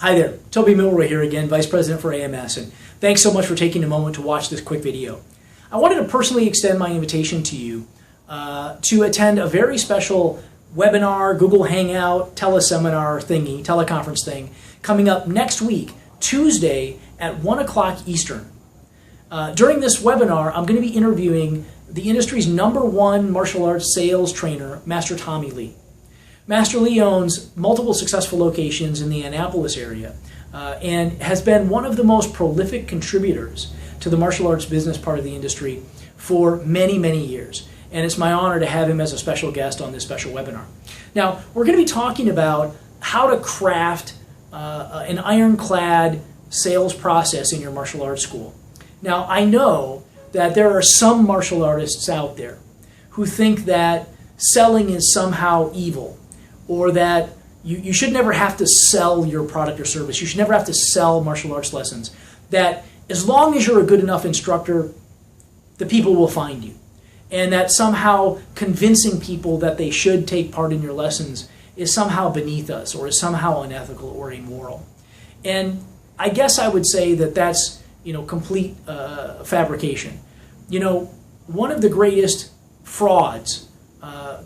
Hi there, Toby Milroy here again, Vice President for AMS, and thanks so much for taking a moment to watch this quick video. I wanted to personally extend my invitation to you to attend a very special webinar, Google Hangout, teleseminar thingy, teleconference thing, coming up next week, Tuesday at 1 o'clock Eastern. During this webinar, I'm going to be interviewing the industry's #1 martial arts sales trainer, Master Tommy Lee. Master Lee owns multiple successful locations in the Annapolis area and has been one of the most prolific contributors to the martial arts business part of the industry for many, many years. And it's my honor to have him as a special guest on this special webinar. Now, we're going to be talking about how to craft an ironclad sales process in your martial arts school. Now, I know that there are some martial artists out there who think that selling is somehow evil, or that you should never have to sell your product or service. You should never have to sell martial arts lessons. That as long as you're a good enough instructor, the people will find you. And that somehow convincing people that they should take part in your lessons is somehow beneath us, or is somehow unethical or immoral. And I guess I would say that that's complete fabrication. One of the greatest frauds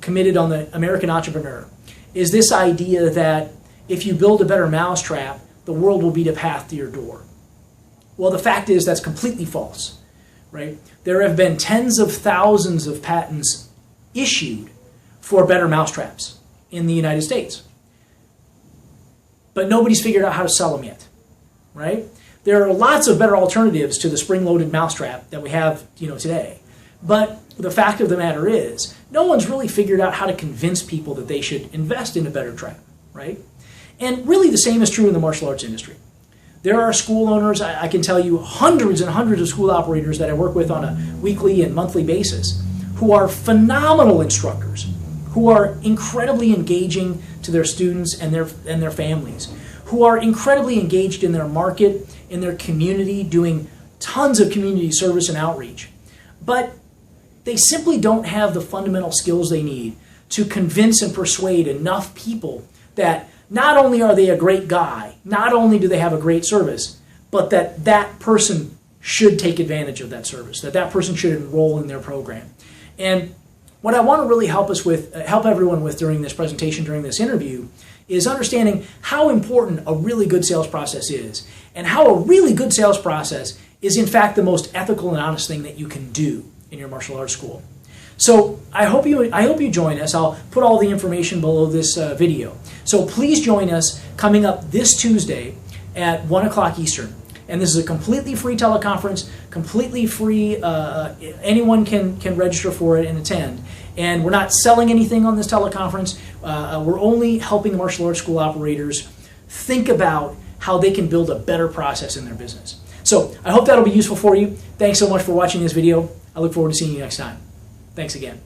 committed on the American entrepreneur is this idea that if you build a better mousetrap, the world will be the path to your door. Well, the fact is that's completely false, right? There have been tens of thousands of patents issued for better mousetraps in the United States. But nobody's figured out how to sell them yet, right? There are lots of better alternatives to the spring-loaded mousetrap that we have, today. But the fact of the matter is, no one's really figured out how to convince people that they should invest in a better trap, right? And really the same is true in the martial arts industry. There are school owners, I can tell you, hundreds and hundreds of school operators that I work with on a weekly and monthly basis who are phenomenal instructors, who are incredibly engaging to their students and their families, who are incredibly engaged in their market, in their community, doing tons of community service and outreach. But they simply don't have the fundamental skills they need to convince and persuade enough people that not only are they a great guy, not only do they have a great service, but that that person should take advantage of that service, that that person should enroll in their program. And what I want to really help everyone with during this presentation, during this interview, is understanding how important a really good sales process is, and how a really good sales process is in fact the most ethical and honest thing that you can do in your martial arts school. So I hope you join us. I'll put all the information below this video. So please join us coming up this Tuesday at 1 o'clock Eastern. And this is a completely free teleconference, completely free. Anyone can register for it and attend. And we're not selling anything on this teleconference. We're only helping martial arts school operators think about how they can build a better process in their business. So I hope that'll be useful for you. Thanks so much for watching this video. I look forward to seeing you next time. Thanks again.